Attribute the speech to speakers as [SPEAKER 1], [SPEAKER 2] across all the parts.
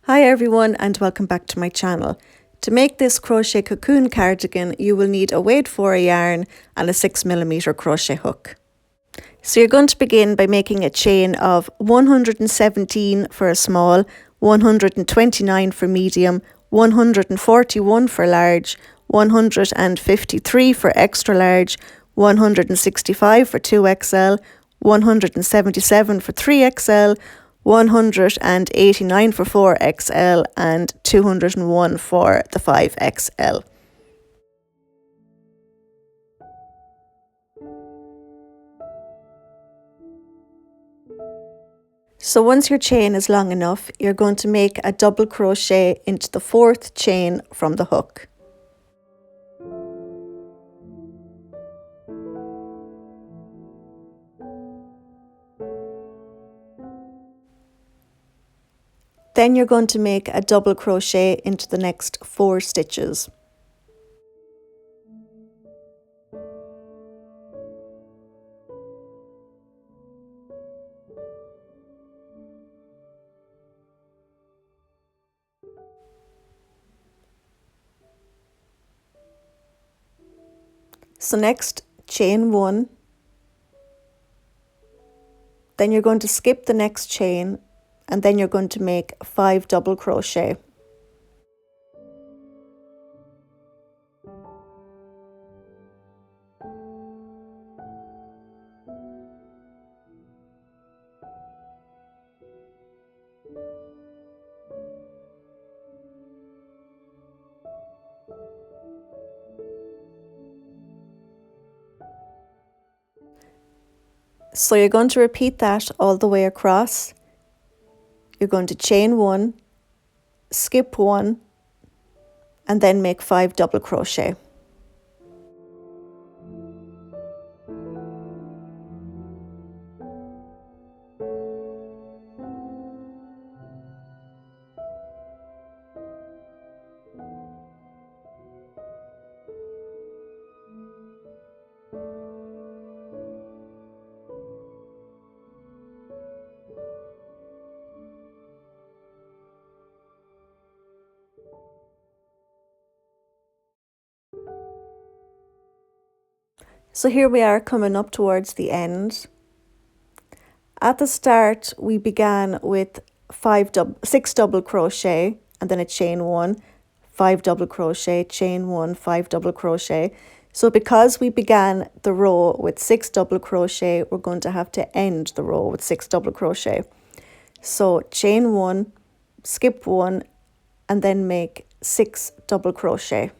[SPEAKER 1] Hi everyone and welcome back to my channel. To make this crochet cocoon cardigan you will need a weight 4 yarn and a 6mm crochet hook. So you're going to begin by making a chain of 117 for a small, 129 for medium, 141 for large, 153 for extra large, 165 for 2XL, 177 for 3XL, 189 for 4XL and 201 for the 5XL. So once your chain is long enough, you're going to make a double crochet into the 4th chain from the hook. Then you're going to make a double crochet into the next 4 stitches. So next, chain 1, then you're going to skip the next chain and then you're going to make 5 double crochet. So you're going to repeat that all the way across. You're going to chain 1, skip 1, and then make 5 double crochet. So here we are coming up towards the end. At the start we began with 6 double crochet and then a chain 1, 5 double crochet, chain 1, 5 double crochet. So because we began the row with 6 double crochet, we're going to have to end the row with 6 double crochet. So chain 1, skip 1 and then make 6 double crochet.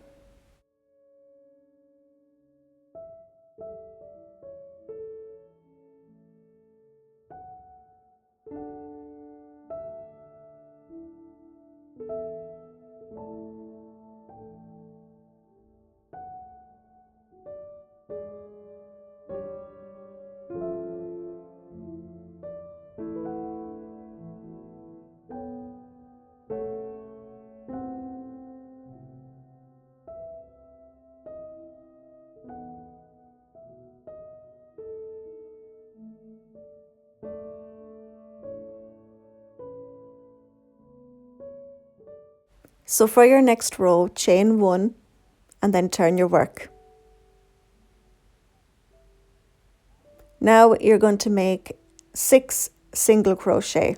[SPEAKER 1] So for your next row, chain 1 and then turn your work. Now you're going to make 6 single crochet.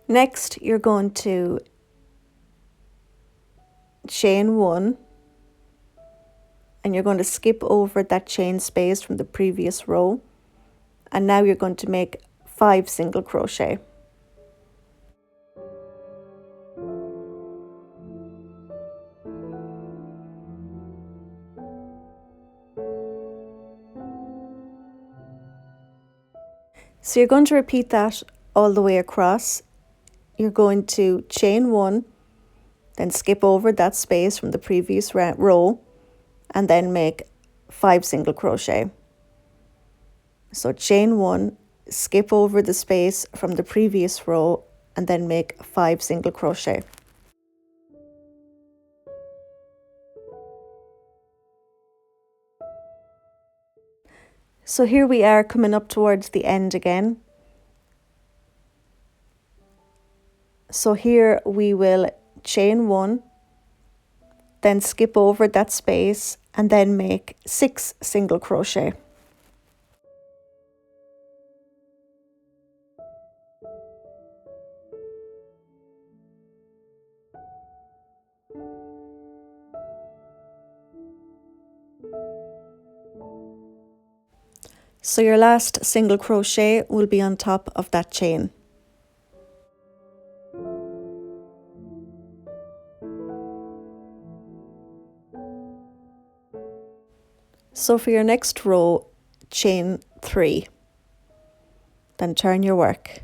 [SPEAKER 1] Next, you're going to chain 1 and you're going to skip over that chain space from the previous row. And now you're going to make 5 single crochet. So you're going to repeat that all the way across. You're going to chain 1, then skip over that space from the previous row and then make 5 single crochet. So chain 1, skip over the space from the previous row and then make 5 single crochet. So here we are coming up towards the end again. So here we will chain 1, then skip over that space and then make 6 single crochet. So your last single crochet will be on top of that chain. So for your next row, chain 3, then turn your work.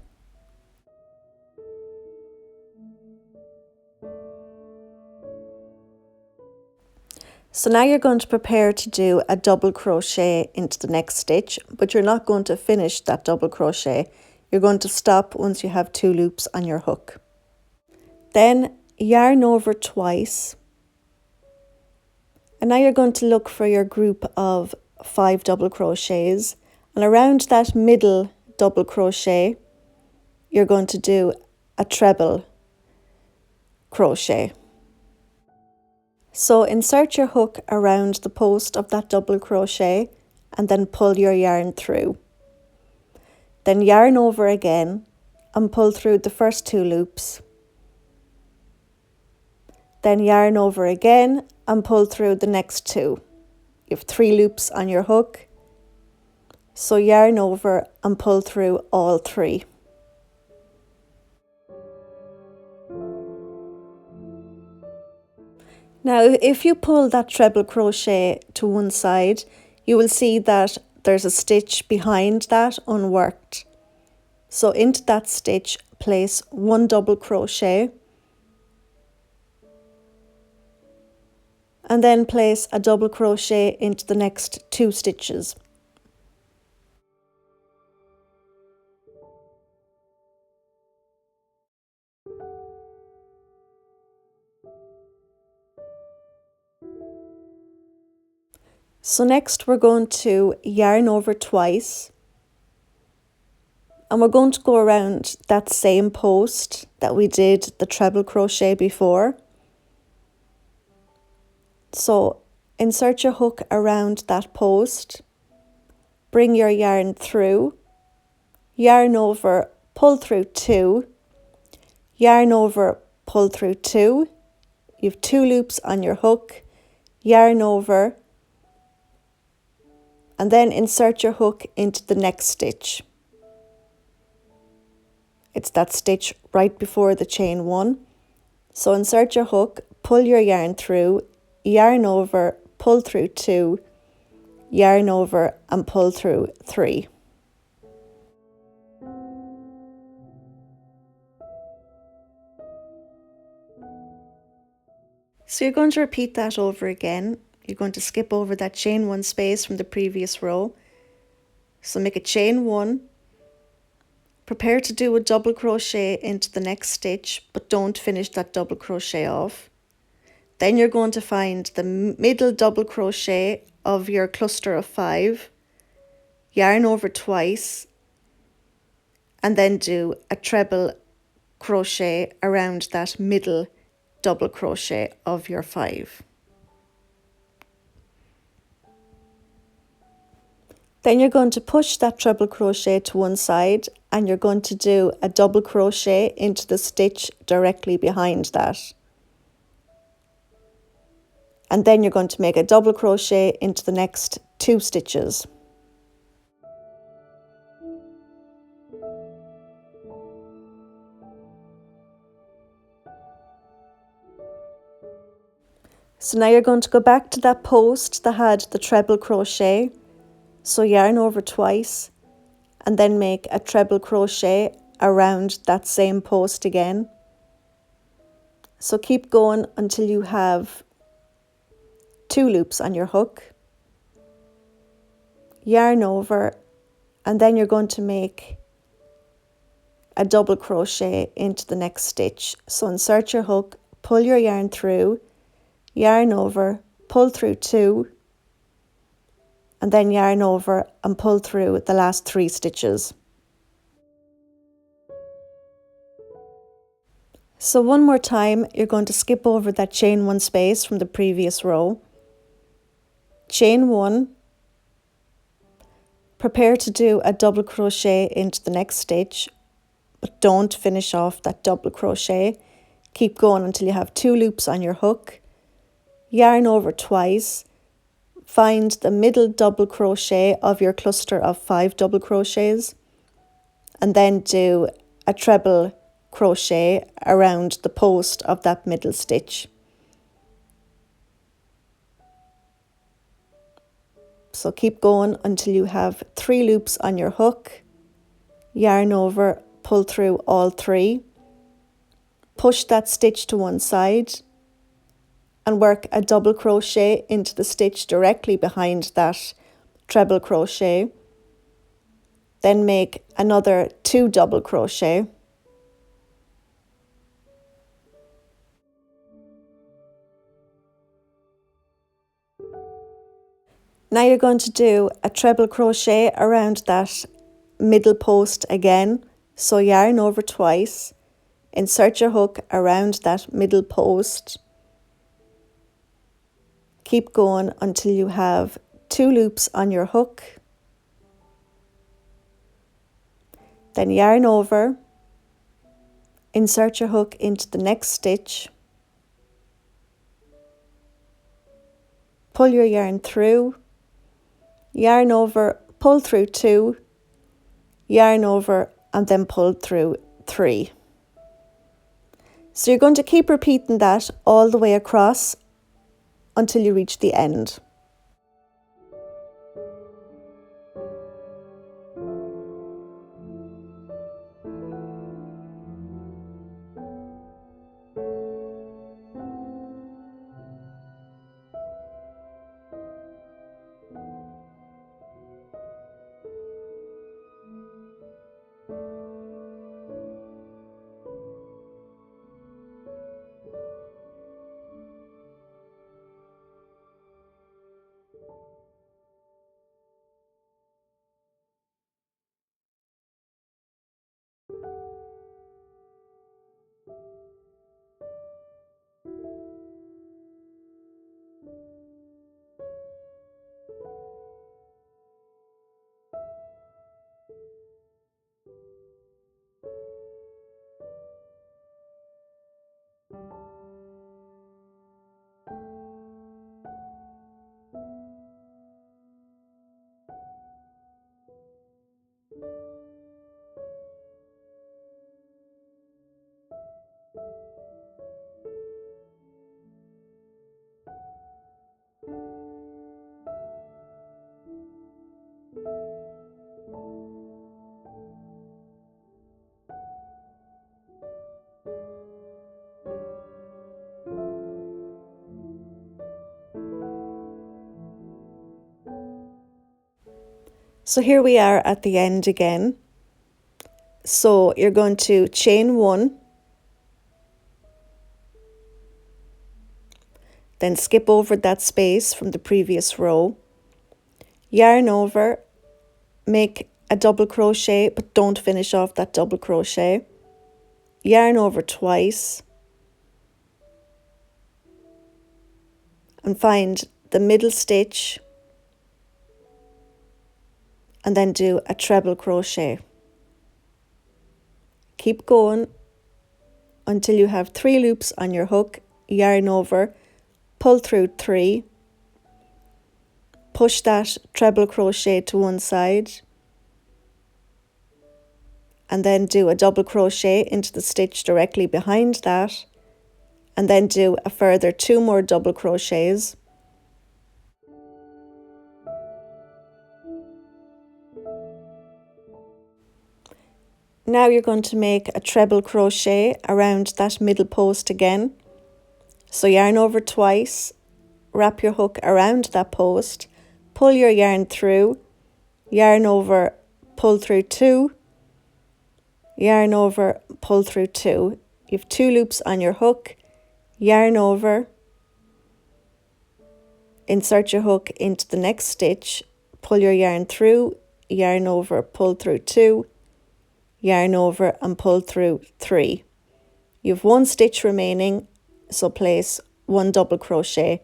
[SPEAKER 1] So now you're going to prepare to do a double crochet into the next stitch, but you're not going to finish that double crochet. You're going to stop once you have 2 loops on your hook. Then yarn over twice. And now you're going to look for your group of 5 double crochets, and around that middle double crochet, you're going to do a treble crochet. So insert your hook around the post of that double crochet and then pull your yarn through. Then yarn over again and pull through the first 2 loops. Then yarn over again and pull through the next 2. You have 3 loops on your hook, so yarn over and pull through all 3. Now, if you pull that treble crochet to one side, you will see that there's a stitch behind that unworked. So into that stitch, place 1 double crochet and then place a double crochet into the next 2 stitches. So next we're going to yarn over twice, and we're going to go around that same post that we did the treble crochet before. So insert your hook around that post, bring your yarn through, yarn over, pull through 2, yarn over, pull through 2, you have 2 loops on your hook, yarn over, and then insert your hook into the next stitch. It's that stitch right before the chain 1. So insert your hook, pull your yarn through, yarn over, pull through 2, yarn over and pull through 3. So you're going to repeat that over again. You're going to skip over that chain 1 space from the previous row. So make a chain 1, prepare to do a double crochet into the next stitch, but don't finish that double crochet off. Then you're going to find the middle double crochet of your cluster of 5, yarn over twice, and then do a treble crochet around that middle double crochet of your 5. Then you're going to push that treble crochet to one side and you're going to do a double crochet into the stitch directly behind that. And then you're going to make a double crochet into the next 2 stitches. So now you're going to go back to that post that had the treble crochet. So yarn over twice and then make a treble crochet around that same post again. So keep going until you have 2 loops on your hook, yarn over, and then you're going to make a double crochet into the next stitch. So insert your hook, pull your yarn through, yarn over, pull through 2, and then yarn over and pull through the last 3 stitches. So one more time, you're going to skip over that chain 1 space from the previous row, chain 1, prepare to do a double crochet into the next stitch, but don't finish off that double crochet. Keep going until you have 2 loops on your hook, yarn over twice, find the middle double crochet of your cluster of 5 double crochets, and then do a treble crochet around the post of that middle stitch. So keep going until you have 3 loops on your hook, yarn over, pull through all 3, push that stitch to one side and work a double crochet into the stitch directly behind that treble crochet. Then make another 2 double crochet. Now you're going to do a treble crochet around that middle post again. So yarn over twice, insert your hook around that middle post. Keep going until you have 2 loops on your hook. Then yarn over, insert your hook into the next stitch. Pull your yarn through, yarn over, pull through 2, yarn over, and then pull through 3. So you're going to keep repeating that all the way across until you reach the end. So here we are at the end again. So you're going to chain 1, then skip over that space from the previous row, yarn over, make a double crochet, but don't finish off that double crochet, yarn over twice, and find the middle stitch, and then do a treble crochet. Keep going until you have 3 loops on your hook, yarn over, pull through 3, push that treble crochet to one side, and then do a double crochet into the stitch directly behind that, and then do a further 2 more double crochets. Now you're going to make a treble crochet around that middle post again. So yarn over twice, wrap your hook around that post, pull your yarn through, yarn over, pull through 2, yarn over, pull through 2. You have 2 loops on your hook, yarn over, insert your hook into the next stitch, pull your yarn through, yarn over, pull through 2, yarn over and pull through 3. You have 1 stitch remaining, so place 1 double crochet.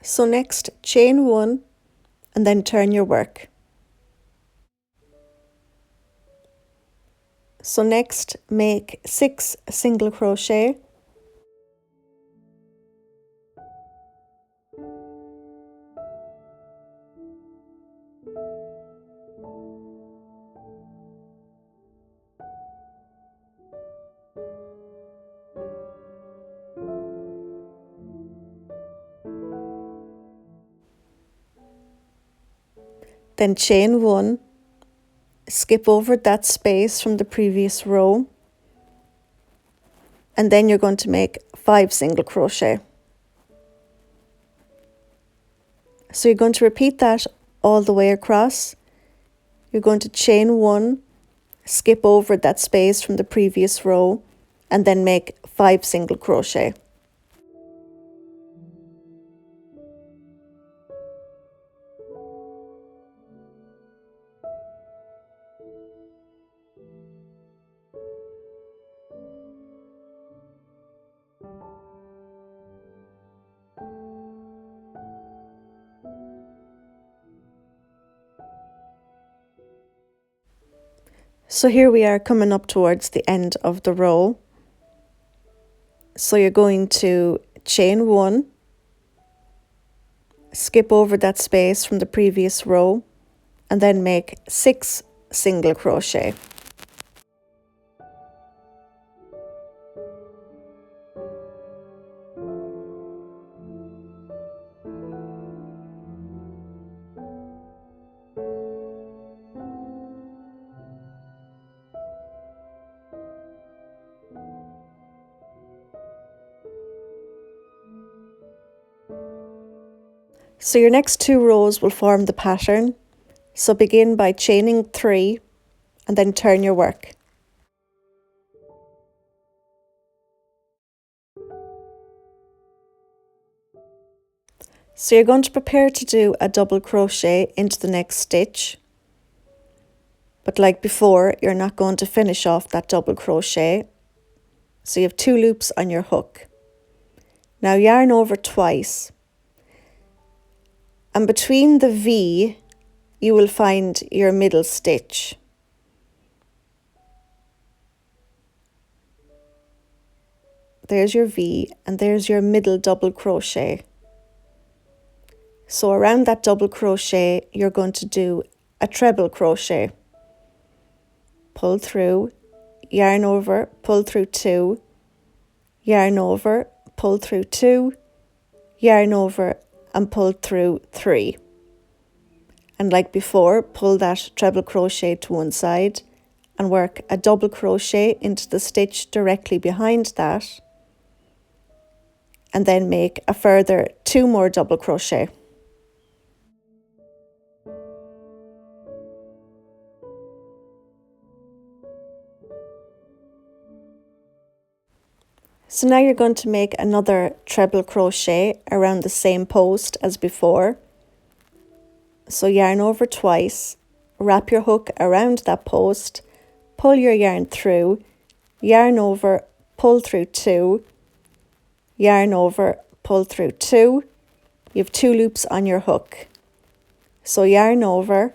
[SPEAKER 1] So next, chain 1 and then turn your work. So next, make 6 single crochet. Then chain 1, skip over that space from the previous row, and then you're going to make 5 single crochet. So you're going to repeat that all the way across. You're going to chain 1, skip over that space from the previous row, and then make 5 single crochet. So here we are coming up towards the end of the row. So you're going to chain 1, skip over that space from the previous row, and then make 6 single crochet. So your next 2 rows will form the pattern. So begin by chaining 3 and then turn your work. So you're going to prepare to do a double crochet into the next stitch. But like before, you're not going to finish off that double crochet. So you have 2 loops on your hook. Now yarn over twice. And between the V, you will find your middle stitch. There's your V and there's your middle double crochet. So around that double crochet, you're going to do a treble crochet. Pull through, yarn over, pull through 2, yarn over, pull through 2, yarn over and pull through 3. And like before, pull that treble crochet to one side and work a double crochet into the stitch directly behind that, and then make a further 2 more double crochet. So now you're going to make another treble crochet around the same post as before. So yarn over twice, wrap your hook around that post, pull your yarn through, yarn over, pull through 2, yarn over, pull through 2. You have 2 loops on your hook. So yarn over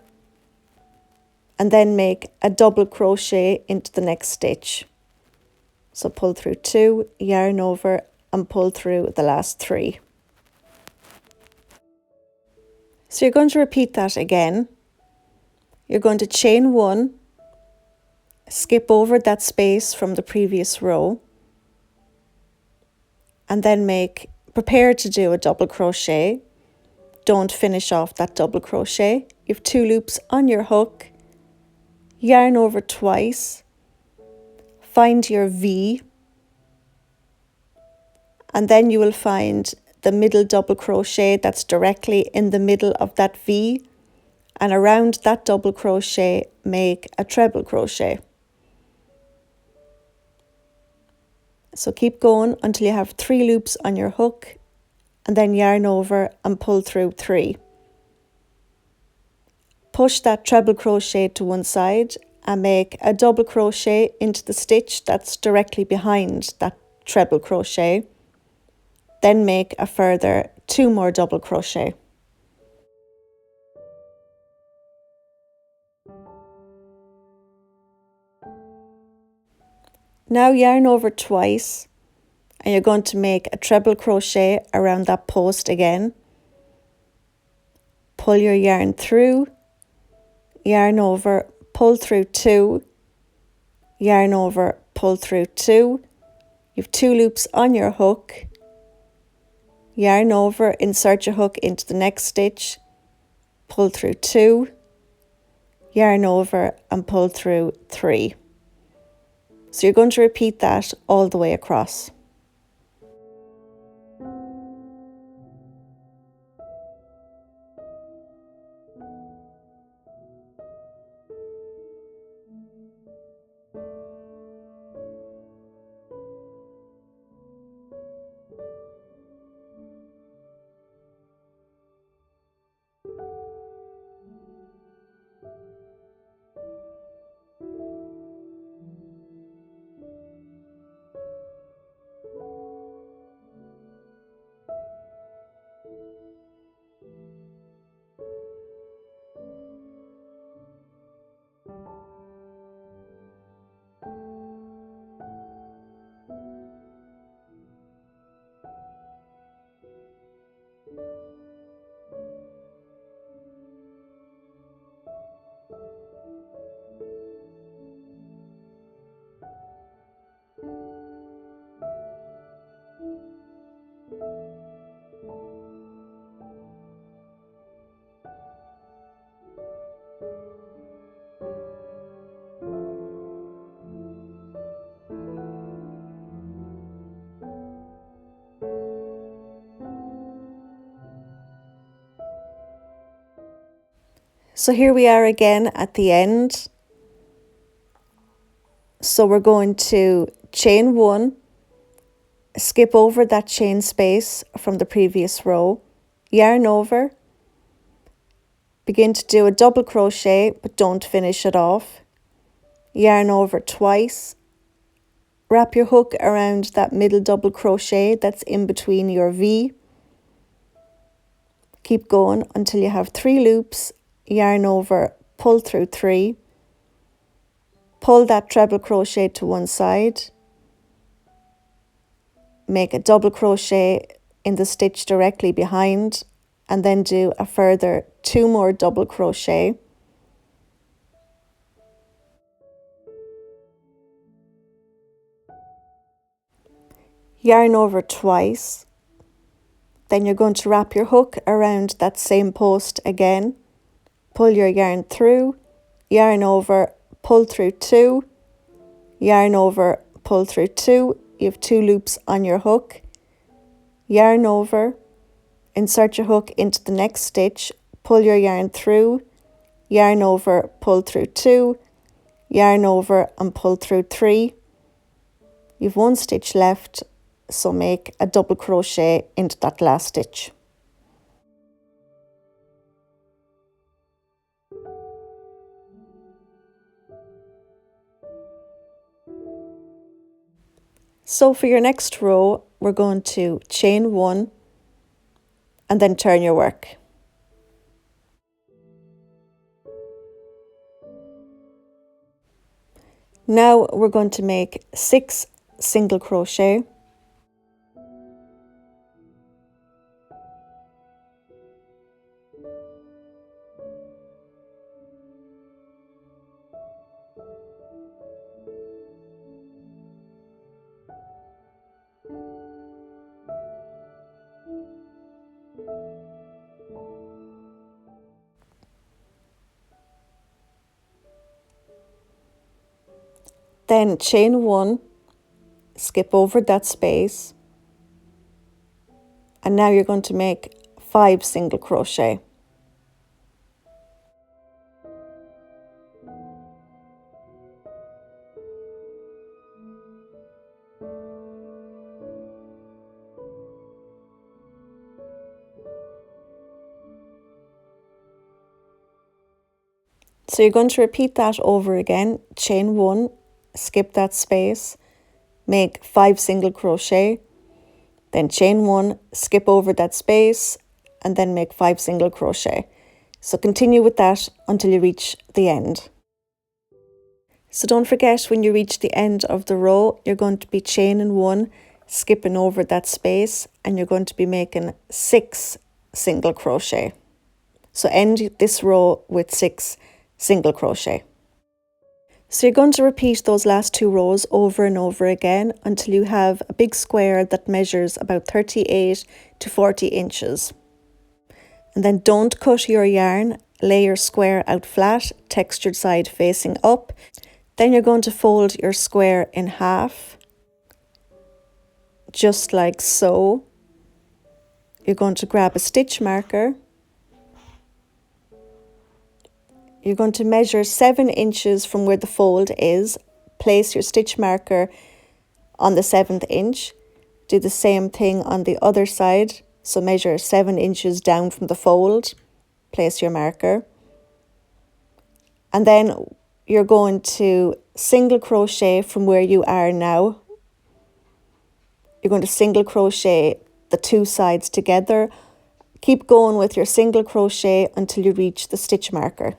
[SPEAKER 1] and then make a double crochet into the next stitch. So pull through 2, yarn over and pull through the last 3. So you're going to repeat that again. You're going to chain 1, skip over that space from the previous row, and then make prepare to do a double crochet. Don't finish off that double crochet. You have 2 loops on your hook, yarn over twice, find your V, and then you will find the middle double crochet that's directly in the middle of that V, and around that double crochet make a treble crochet. So keep going until you have 3 loops on your hook, and then yarn over and pull through 3. Push that treble crochet to one side and make a double crochet into the stitch that's directly behind that treble crochet. Then make a further 2 more double crochet. Now yarn over twice, and you're going to make a treble crochet around that post again. Pull your yarn through, yarn over, pull through 2, yarn over, pull through 2. You have 2 loops on your hook, yarn over, insert your hook into the next stitch, pull through 2, yarn over and pull through 3. So you're going to repeat that all the way across. So here we are again at the end. So we're going to chain 1, skip over that chain space from the previous row, yarn over, begin to do a double crochet but don't finish it off, yarn over twice, wrap your hook around that middle double crochet that's in between your V, keep going until you have 3 loops, yarn over, pull through 3, pull that treble crochet to one side, make a double crochet in the stitch directly behind, and then do a further 2 more double crochet. Yarn over twice, then you're going to wrap your hook around that same post again, pull your yarn through, yarn over, pull through 2, yarn over, pull through 2, you have 2 loops on your hook, yarn over, insert your hook into the next stitch, pull your yarn through, yarn over, pull through 2, yarn over and pull through 3. You've 1 stitch left, so make a double crochet into that last stitch. So for your next row, we're going to chain 1 and then turn your work. Now we're going to make 6 single crochet. Then chain 1, skip over that space, and now you're going to make 5 single crochet. So you're going to repeat that over again. Chain 1, skip that space, make 5 single crochet, then chain 1, skip over that space, and then make 5 single crochet. So continue with that until you reach the end. So don't forget, when you reach the end of the row, you're going to be chaining 1, skipping over that space, and you're going to be making 6 single crochet. So end this row with 6 single crochet. So you're going to repeat those last 2 rows over and over again until you have a big square that measures about 38 to 40 inches. And then don't cut your yarn, lay your square out flat, textured side facing up. Then you're going to fold your square in half, just like so. You're going to grab a stitch marker. You're going to measure 7 inches from where the fold is. Place your stitch marker on the 7th inch. Do the same thing on the other side. So measure 7 inches down from the fold. Place your marker. And then you're going to single crochet from where you are now. You're going to single crochet the 2 sides together. Keep going with your single crochet until you reach the stitch marker.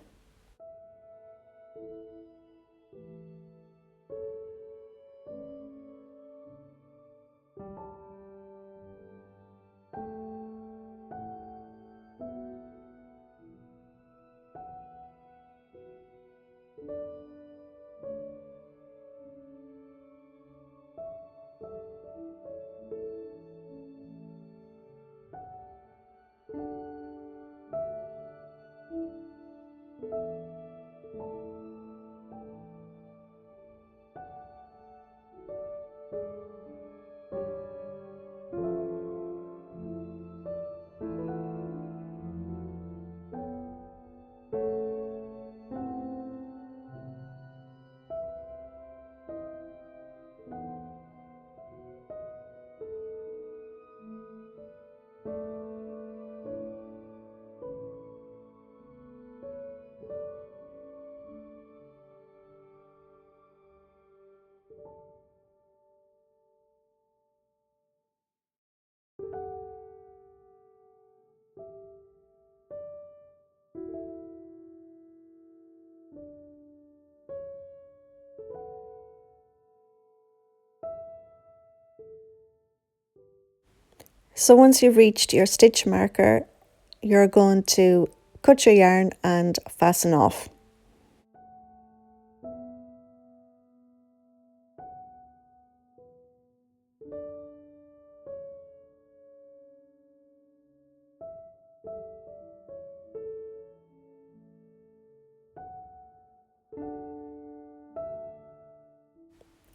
[SPEAKER 1] So once you've reached your stitch marker, you're going to cut your yarn and fasten off.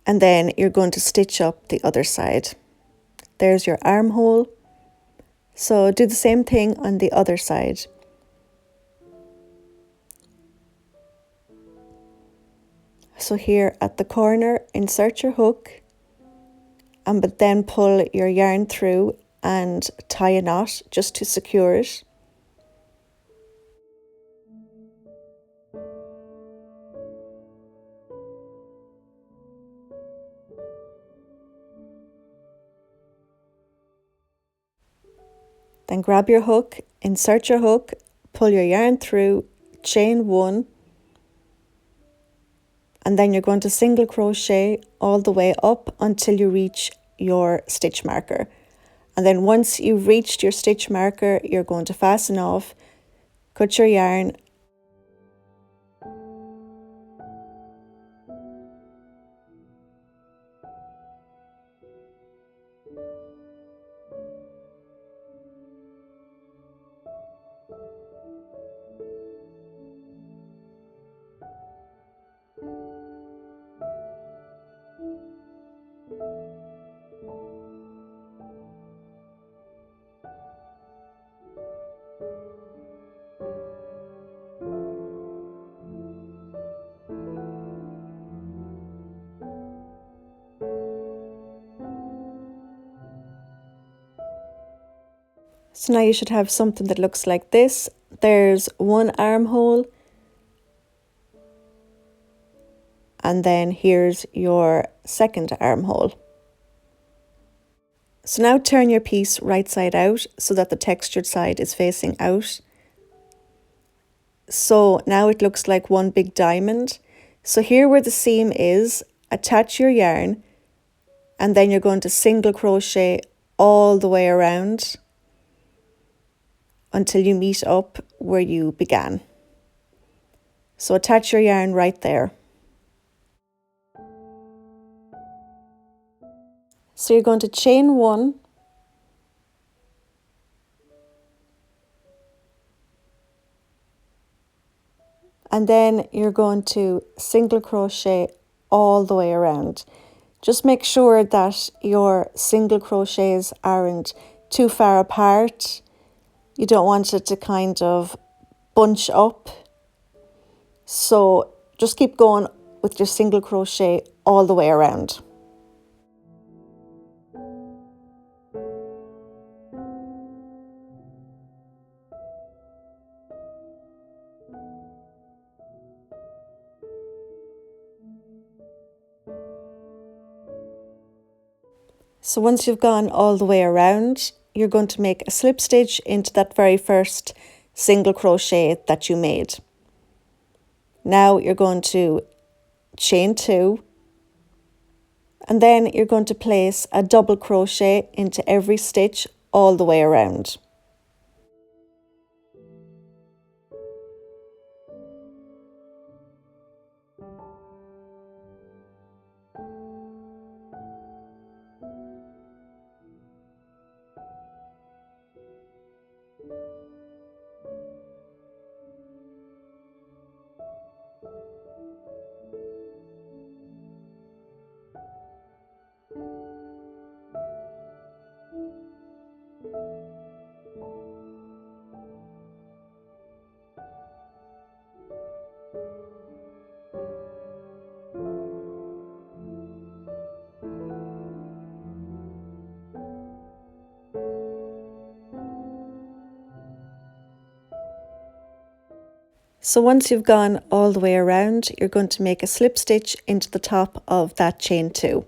[SPEAKER 1] And then you're going to stitch up the other side. There's your armhole. So do the same thing on the other side. So here at the corner, insert your hook, but then pull your yarn through and tie a knot just to secure it. Then grab your hook, insert your hook, pull your yarn through, chain 1, and then you're going to single crochet all the way up until you reach your stitch marker. And then once you've reached your stitch marker, you're going to fasten off, cut your yarn, So now you should have something that looks like this. There's one armhole, and then here's your second armhole. So now turn your piece right side out so that the textured side is facing out. So now it looks like one big diamond. So here where the seam is, attach your yarn, and then you're going to single crochet all the way around until you meet up where you began. So attach your yarn right there. So you're going to chain one, and then you're going to single crochet all the way around. Just make sure that your single crochets aren't too far apart. You don't want it to kind of bunch up. So just keep going with your single crochet all the way around. So once you've gone all the way around, you're going to make a slip stitch into that very first single crochet that you made. Now you're going to chain two, and then you're going to place a double crochet into every stitch all the way around. So once you've gone all the way around, you're going to make a slip stitch into the top of that chain two.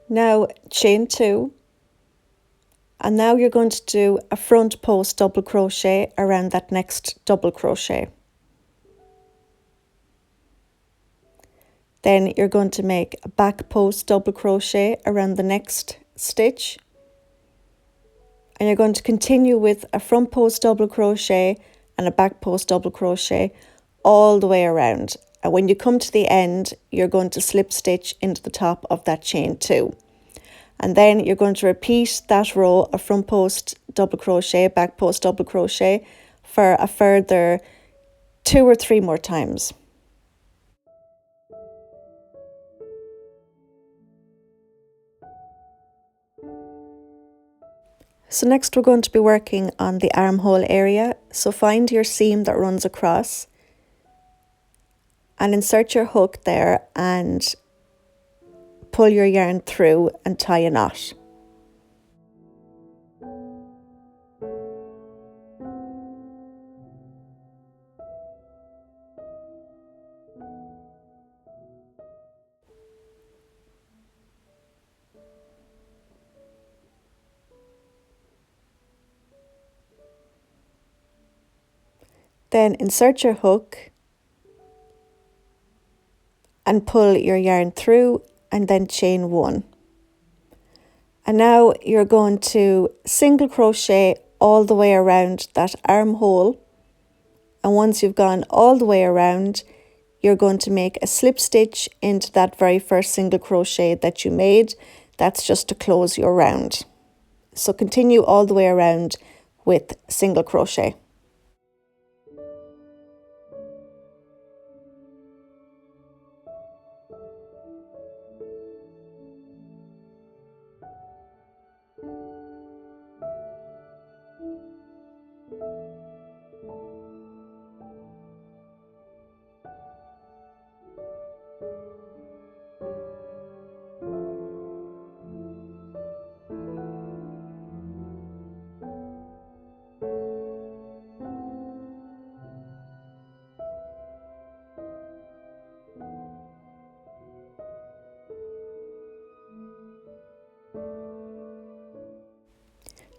[SPEAKER 1] Now chain two, and now you're going to do a front post double crochet around that next double crochet. Then you're going to make a back post double crochet around the next stitch. And you're going to continue with a front post double crochet and a back post double crochet all the way around. And when you come to the end, you're going to slip stitch into the top of that chain two. And then you're going to repeat that row of front post double crochet, back post double crochet for a further 2 or 3 more times. So next we're going to be working on the armhole area. So find your seam that runs across and insert your hook there and pull your yarn through and tie a knot. Then insert your hook and pull your yarn through and then chain one. And now you're going to single crochet all the way around that armhole. And once you've gone all the way around, you're going to make a slip stitch into that very first single crochet that you made. That's just to close your round. So continue all the way around with single crochet.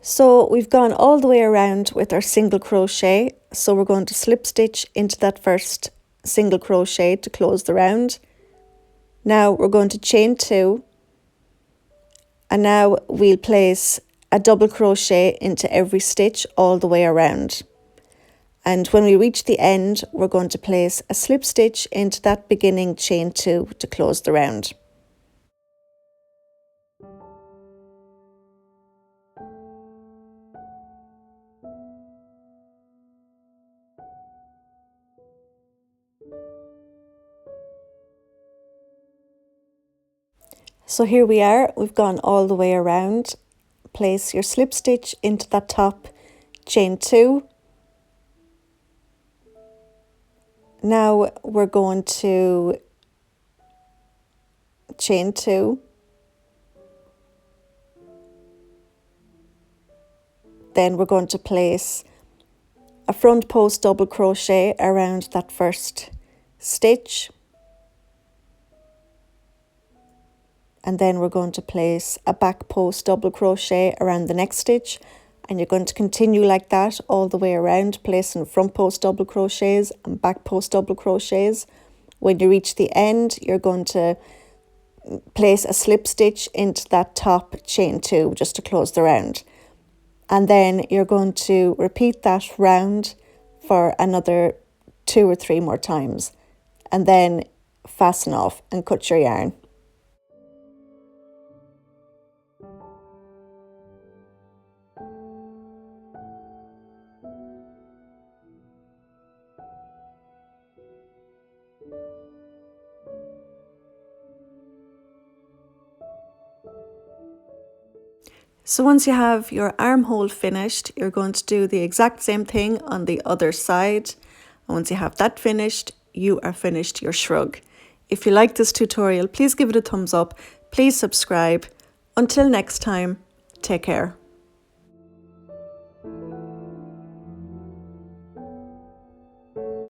[SPEAKER 1] So we've gone all the way around with our single crochet, so we're going to slip stitch into that first single crochet to close the round. Now we're going to chain 2, and now we'll place a double crochet into every stitch all the way around. And when we reach the end, we're going to place a slip stitch into that beginning chain 2 to close the round. So here we are, we've gone all the way around. Place your slip stitch into that top chain 2. Now we're going to chain 2. Then we're going to place a front post double crochet around that first stitch. And then we're going to place a back post double crochet around the next stitch, and you're going to continue like that all the way around, placing front post double crochets and back post double crochets. When you reach the end, you're going to place a slip stitch into that top chain 2 just to close the round, and then you're going to repeat that round for another 2 or 3 more times, and then fasten off and cut your yarn. So once you have your armhole finished, you're going to do the exact same thing on the other side. And once you have that finished, you are finished your shrug. If you like this tutorial, please give it a thumbs up. Please subscribe. Until next time, take care.